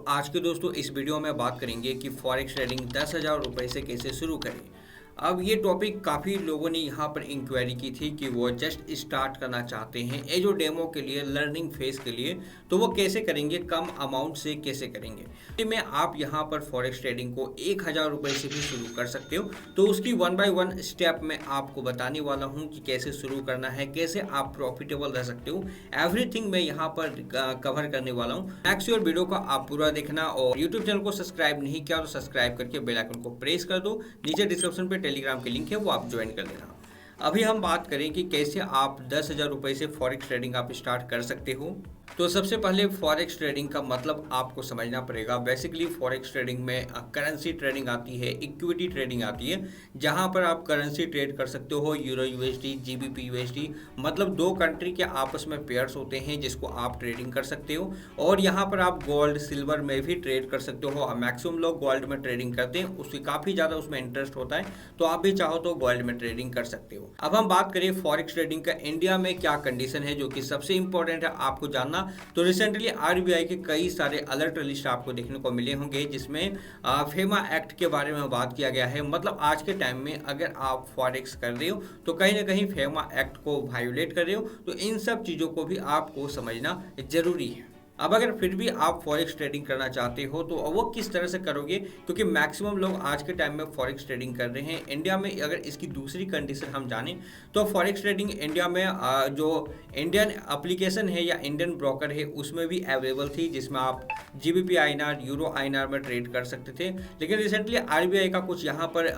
आज के दोस्तों इस वीडियो में बात करेंगे कि फॉरेक्स ट्रेडिंग 10,000 रुपये से कैसे शुरू करें। अब ये टॉपिक काफ़ी लोगों ने यहाँ पर इंक्वायरी की थी कि वो जस्ट स्टार्ट करना चाहते हैं ये जो डेमो के लिए, लर्निंग फेज के लिए, तो वो कैसे करेंगे, कम अमाउंट से कैसे करेंगे। में आप यहाँ पर फॉरेक्स ट्रेडिंग को 1,000 रुपये से भी शुरू कर सकते हो। तो उसकी 1 बाय 1 स्टेप में आपको बताने वाला हूँ कि कैसे शुरू करना है, कैसे आप प्रॉफिटेबल रह सकते हो। एवरीथिंग मैं यहाँ पर कवर करने वाला हूँ। मैक श्योर वीडियो का आप पूरा देखना, और यूट्यूब चैनल को सब्सक्राइब नहीं किया तो सब्सक्राइब करके बेल आइकन को प्रेस कर दो। नीचे डिस्क्रिप्शन पे टेलीग्राम की लिंक है, वो आप ज्वाइन कर लेना। अभी हम बात करें कि कैसे आप 10,000 रुपये से फॉरेक्स ट्रेडिंग आप स्टार्ट कर सकते हो। तो सबसे पहले फॉरेक्स ट्रेडिंग का मतलब आपको समझना पड़ेगा। बेसिकली फॉरेक्स ट्रेडिंग में करेंसी ट्रेडिंग आती है, इक्विटी ट्रेडिंग आती है, जहां पर आप करेंसी ट्रेड कर सकते हो। यूरो यूएसडी, जीबीपी यूएसडी, मतलब दो कंट्री के आपस में पेयर्स होते हैं जिसको आप ट्रेडिंग कर सकते हो। और यहाँ पर आप गोल्ड सिल्वर में भी ट्रेड कर सकते हो। मैक्सिमम लोग गोल्ड में ट्रेडिंग करते हैं, उससे काफ़ी ज़्यादा उसमें इंटरेस्ट होता है, तो आप भी चाहो तो गोल्ड में ट्रेडिंग कर सकते हो। अब हम बात करें फॉरेक्स ट्रेडिंग का इंडिया में क्या कंडीशन है, जो कि सबसे इंपॉर्टेंट है आपको जानना। तो रिसेंटली आरबीआई के कई सारे अलर्ट लिस्ट आपको देखने को मिले होंगे, जिसमें फेमा एक्ट के बारे में बात किया गया है। मतलब आज के टाइम में अगर आप फॉरेक्स कर रहे हो तो कहीं ना कहीं फेमा एक्ट को वायोलेट कर रहे हो। तो इन सब चीज़ों को भी आपको समझना जरूरी है। अब अगर फिर भी आप फॉरेक्स ट्रेडिंग करना चाहते हो तो वो किस तरह से करोगे, क्योंकि मैक्सिमम लोग आज के टाइम में फॉरेक्स ट्रेडिंग कर रहे हैं। इंडिया में अगर इसकी दूसरी कंडीशन हम जानें तो फॉरेक्स ट्रेडिंग इंडिया में जो इंडियन एप्लीकेशन है या इंडियन ब्रोकर है उसमें भी अवेलेबल थी, जिसमें आप जीबीपी आईएनआर, यूरो आईएनआर में ट्रेड कर सकते थे। लेकिन रिसेंटली आरबीआई का कुछ यहाँ पर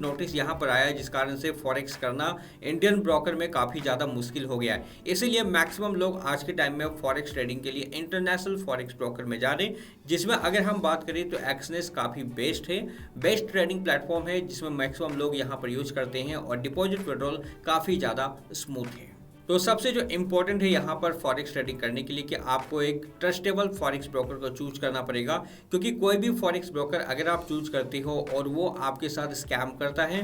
नोटिस यहाँ पर आया, जिस कारण से फॉरेक्स करना इंडियन ब्रोकर में काफ़ी ज़्यादा मुश्किल हो गया है। इसीलिए मैक्सिमम लोग आज के टाइम में फॉरेक्स ट्रेडिंग के लिए इंटरनेशनल फॉरेक्स ब्रोकर में जा रहे हैं, जिसमें अगर हम बात करें तो एक्सनेस काफ़ी बेस्ट है, बेस्ट ट्रेडिंग प्लेटफॉर्म है, जिसमें मैक्सिमम लोग यहाँ पर यूज करते हैं और डिपॉजिट विड्रॉल काफ़ी ज़्यादा स्मूथ है। तो सबसे जो इम्पोर्टेंट है यहाँ पर फॉरेक्स ट्रेडिंग करने के लिए कि आपको एक ट्रस्टेबल फॉरेक्स ब्रोकर को चूज करना पड़ेगा, क्योंकि कोई भी फॉरेक्स ब्रोकर अगर आप चूज करते हो और वो आपके साथ स्कैम करता है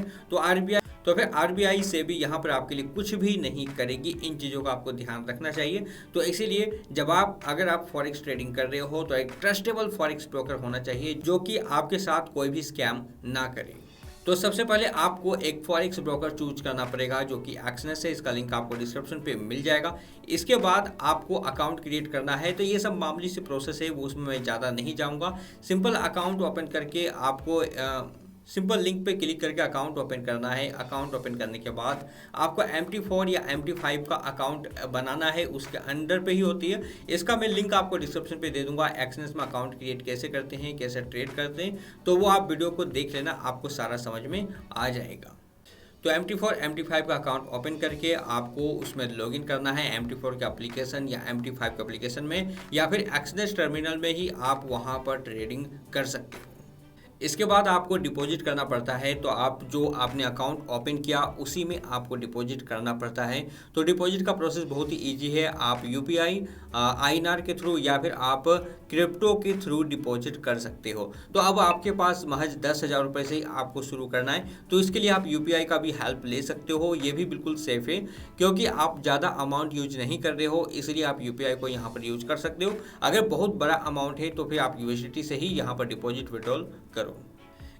तो फिर आरबीआई से भी यहाँ पर आपके लिए कुछ भी नहीं करेगी। इन चीज़ों का आपको ध्यान रखना चाहिए। तो इसीलिए अगर आप फॉरेक्स ट्रेडिंग कर रहे हो तो एक ट्रस्टेबल फॉरेक्स ब्रोकर होना चाहिए, जो कि आपके साथ कोई भी स्कैम ना करे। तो सबसे पहले आपको एक फॉरेक्स ब्रोकर चूज करना पड़ेगा, जो कि एक्सनेस है। इसका लिंक आपको डिस्क्रिप्शन पे मिल जाएगा। इसके बाद आपको अकाउंट क्रिएट करना है। तो ये सब मामूली सी प्रोसेस है, वो उसमें मैं ज़्यादा नहीं जाऊँगा। सिंपल अकाउंट ओपन करके आपको सिंपल लिंक पे क्लिक करके अकाउंट ओपन करना है। अकाउंट ओपन करने के बाद आपको MT4 या MT5 का अकाउंट बनाना है, उसके अंडर पे ही होती है। इसका मैं लिंक आपको डिस्क्रिप्शन पे दे दूंगा। एक्सनेस में अकाउंट क्रिएट कैसे करते हैं, कैसे ट्रेड करते हैं, तो वो आप वीडियो को देख लेना, आपको सारा समझ में आ जाएगा। तो MT4 MT5 का अकाउंट ओपन करके आपको उसमें लॉगिन करना है, MT4 के एप्लीकेशन या MT5 के एप्लीकेशन में, या फिर एक्सनेस टर्मिनल में ही आप वहाँ पर ट्रेडिंग कर सकते हो। इसके बाद आपको डिपॉजिट करना पड़ता है। तो आप जो आपने अकाउंट ओपन किया उसी में आपको डिपॉजिट करना पड़ता है। तो डिपॉजिट का प्रोसेस बहुत ही इजी है। आप यूपीआई, आईएनआर के थ्रू या फिर आप क्रिप्टो के थ्रू डिपॉजिट कर सकते हो। तो अब आपके पास महज 10,000 रुपये से ही आपको शुरू करना है। तो इसके लिए आप यूपीआई का भी हेल्प ले सकते हो। ये भी बिल्कुल सेफ है, क्योंकि आप ज़्यादा अमाउंट यूज नहीं कर रहे हो, इसलिए आप यूपीआई को यहाँ पर यूज कर सकते हो। अगर बहुत बड़ा अमाउंट है तो फिर आप यूएसडीटी से ही यहाँ पर डिपॉजिट विड्रॉल करो।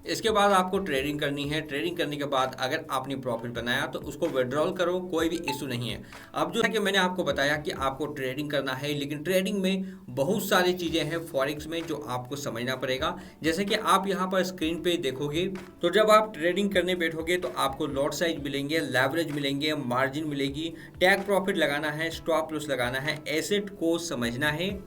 इसके बाद आपको ट्रेडिंग करनी है। ट्रेडिंग करने के बाद अगर आपने प्रॉफिट बनाया तो उसको विड्रॉल करो, कोई भी इशू नहीं है। अब जो है कि मैंने आपको बताया कि आपको ट्रेडिंग करना है, लेकिन ट्रेडिंग में बहुत सारी चीज़ें हैं फॉरेक्स में जो आपको समझना पड़ेगा। जैसे कि आप यहाँ पर स्क्रीन पे देखोगे तो जब आप ट्रेडिंग करने बैठोगे तो आपको लॉट साइज मिलेंगे, लेवरेज मिलेंगे, मार्जिन मिलेगी, टेक प्रॉफिट लगाना है, स्टॉप लॉस लगाना है, एसेट को समझना है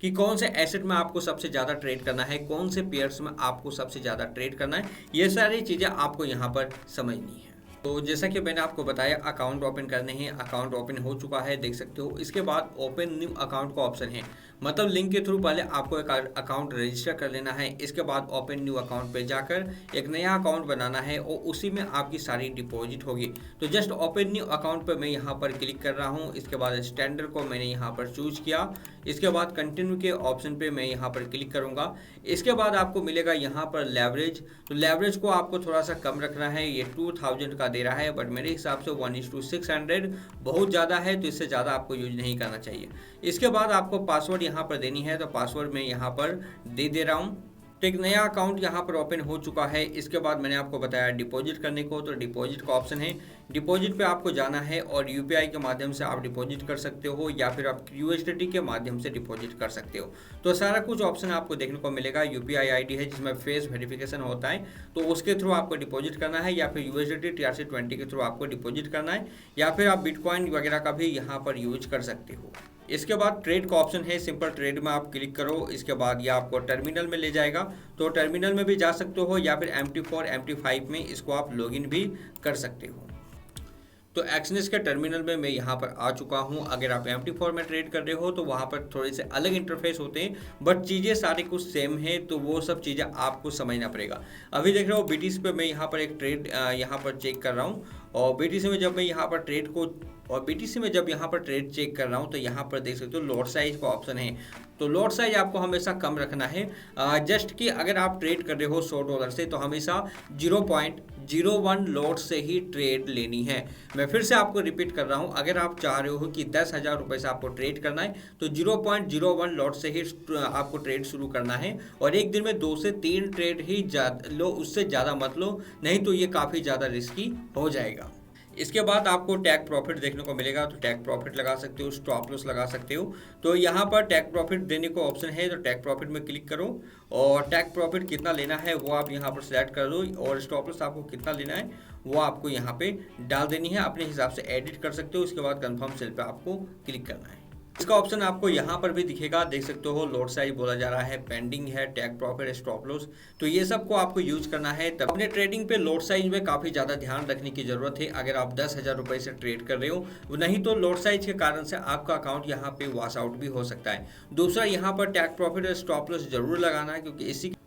कि कौन से एसेट में आपको सबसे ज़्यादा ट्रेड करना है, कौन से पेयर्स में आपको सबसे ज़्यादा ट्रेड करना है। ये सारी चीज़ें आपको यहाँ पर समझनी है। तो जैसा कि मैंने आपको बताया अकाउंट ओपन करने हैं, अकाउंट ओपन हो चुका है, देख सकते हो। इसके बाद ओपन न्यू अकाउंट का ऑप्शन है, मतलब लिंक के थ्रू पहले आपको एक अकाउंट रजिस्टर कर लेना है। इसके बाद ओपन न्यू अकाउंट पे जाकर एक नया अकाउंट बनाना है और उसी में आपकी सारी डिपॉजिट होगी। तो जस्ट ओपन न्यू अकाउंट पे मैं यहाँ पर क्लिक कर रहा हूँ। इसके बाद स्टैंडर्ड को मैंने यहाँ पर चूज किया। इसके बाद कंटिन्यू के ऑप्शन पे मैं यहाँ पर क्लिक करूँगा। इसके बाद आपको मिलेगा यहाँ पर लेवरेज। तो लेवरेज को आपको थोड़ा सा कम रखना है, ये 2000 का दे रहा है, बट मेरे हिसाब से 1:600 बहुत ज़्यादा है, तो इससे ज़्यादा आपको यूज नहीं करना चाहिए। इसके बाद आपको पासवर्ड यहाँ पर देनी है, तो पासवर्ड मैं यहाँ पर दे रहा हूँ। तो एक नया अकाउंट यहाँ पर ओपन हो चुका है। इसके बाद मैंने आपको बताया डिपॉजिट करने को, तो डिपॉजिट का ऑप्शन है, डिपॉजिट पे आपको जाना है और यूपीआई के माध्यम से आप डिपॉजिट कर सकते हो या फिर आप यूएसडीटी के माध्यम से डिपॉजिट कर सकते हो। तो सारा कुछ ऑप्शन आपको देखने को मिलेगा। यूपीआई आईडी है जिसमें फेस वेरिफिकेशन होता है, तो उसके थ्रू आपको डिपॉजिट करना है, या फिर यूएसडीटी TRC20 के थ्रू आपको डिपॉजिट करना है, या फिर आप बिटकॉइन वगैरह का भी यहाँ पर यूज कर सकते हो। इसके बाद ट्रेड का ऑप्शन है, सिंपल ट्रेड में आप क्लिक करो। इसके बाद ये आपको टर्मिनल में ले जाएगा, तो टर्मिनल में भी जा सकते हो या फिर MT4 MT5 में इसको आप लॉगिन भी कर सकते हो। तो एक्सनेस के टर्मिनल में मैं यहाँ पर आ चुका हूँ। अगर आप MT4 में ट्रेड कर रहे हो तो वहाँ पर थोड़े से अलग इंटरफेस होते हैं, बट चीज़ें सारी कुछ सेम है, तो वो सब चीज़ें आपको समझना पड़ेगा। अभी देख रहे हो BTC पे मैं यहाँ पर एक ट्रेड यहाँ पर चेक कर रहा हूँ, और BTC में जब मैं यहाँ पर ट्रेड चेक कर रहा हूँ तो यहाँ पर देख सकते हो लॉट साइज का ऑप्शन है। तो लॉट साइज आपको हमेशा कम रखना है, जस्ट कि अगर आप ट्रेड कर रहे हो $100 से, तो हमेशा 0.01 लॉट से ही ट्रेड लेनी है। मैं फिर से आपको रिपीट कर रहा हूँ, अगर आप चाह रहे हो कि 10,000 रुपये से आपको ट्रेड करना है तो 0.01 लॉट से ही आपको ट्रेड शुरू करना है, और एक दिन में 2 से 3 ट्रेड ही लो, उससे ज़्यादा मत लो, नहीं तो ये काफ़ी ज़्यादा रिस्की हो जाएगा। इसके बाद आपको टैग प्रॉफिट देखने को मिलेगा, तो टैग प्रॉफिट लगा सकते हो, स्टॉप लॉस लगा सकते हो। तो यहाँ पर टैग प्रॉफिट देने को ऑप्शन है, तो टैग प्रॉफिट में क्लिक करो और टैग प्रॉफिट कितना लेना है वो आप यहाँ पर सिलेक्ट कर दो, और स्टॉप लॉस आपको कितना लेना है वो आपको यहाँ पे डाल देनी है, अपने हिसाब से एडिट कर सकते हो। उसके बाद कन्फर्म सेल पे आपको क्लिक करना है। इसका ऑप्शन आपको यहाँ पर भी दिखेगा, देख सकते हो लॉट साइज बोला जा रहा है, पेंडिंग है, टैग प्रॉफिट, स्टॉप लॉस, तो ये सब को आपको यूज करना है। तब अपने ट्रेडिंग पे लॉट साइज में काफ़ी ज़्यादा ध्यान रखने की जरूरत है। अगर आप 10,000 रुपये से ट्रेड कर रहे हो, नहीं तो लॉट साइज के कारण से आपका अकाउंट यहाँ पे वॉश आउट भी हो सकता है। दूसरा, यहाँ पर टैग प्रॉफिट और स्टॉप लॉस जरूर लगाना है,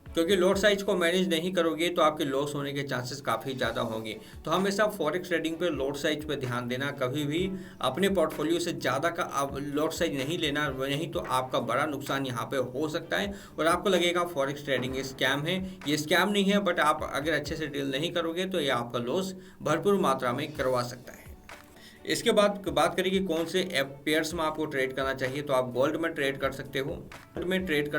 क्योंकि लॉट साइज को मैनेज नहीं करोगे तो आपके लॉस होने के चांसेस काफ़ी ज़्यादा होंगे। तो हमेशा फॉरेक्स ट्रेडिंग पे लॉट साइज पे ध्यान देना, कभी भी अपने पोर्टफोलियो से ज़्यादा का आप लॉट साइज नहीं लेना, नहीं तो आपका बड़ा नुकसान यहाँ पे हो सकता है और आपको लगेगा फॉरेक्स ट्रेडिंग स्कैम है। ये स्कैम नहीं है, बट आप अगर अच्छे से डील नहीं करोगे तो ये आपका लॉस भरपूर मात्रा में करवा सकता है। इसके बाद बात करें कि कौन से पेयर्स में आपको ट्रेड करना चाहिए, तो आप गोल्ड में ट्रेड कर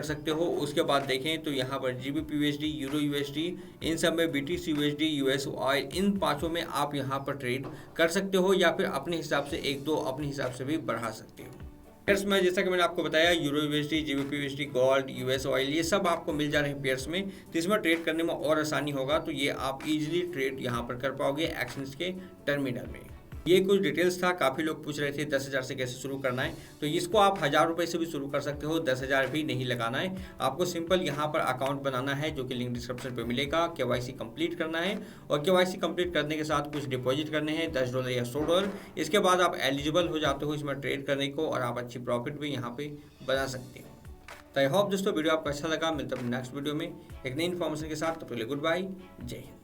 सकते हो, उसके बाद देखें तो यहाँ पर GBP USD, यूरो USD, इन सब में BTC USD, US ऑयल, इन पांचों में आप यहाँ पर ट्रेड कर सकते हो, या फिर अपने हिसाब से एक दो अपने हिसाब से भी बढ़ा सकते हो। पेयर्स में जैसा कि मैंने आपको बताया, euro USD, GBP USD, gold, US oil, ये सब आपको मिल जा रहे हैं पेयर्स में, तो इसमें ट्रेड करने में और आसानी होगा। तो ये आप इजीली ट्रेड यहाँ पर कर पाओगे एक्सचेंज के टर्मिनल में। ये कुछ डिटेल्स था। काफ़ी लोग पूछ रहे थे 10,000 से कैसे शुरू करना है, तो इसको आप 1,000 रुपये से भी शुरू कर सकते हो, 10,000 भी नहीं लगाना है। आपको सिंपल यहाँ पर अकाउंट बनाना है, जो कि लिंक डिस्क्रिप्शन पे मिलेगा। KYC कंप्लीट करना है, और KYC कंप्लीट करने के साथ कुछ डिपॉजिट करने हैं, $10 या $100। इसके बाद आप एलिजिबल हो जाते हो इसमें ट्रेड करने को, और आप अच्छी प्रॉफिट भी यहाँ पे बना सकते हो। तो आई होप दोस्तों वीडियो आपको अच्छा लगा। मिलता हूँ नेक्स्ट वीडियो में एक नई इन्फॉर्मेशन के साथ। तब तक के लिए गुड बाय, जय हिंद।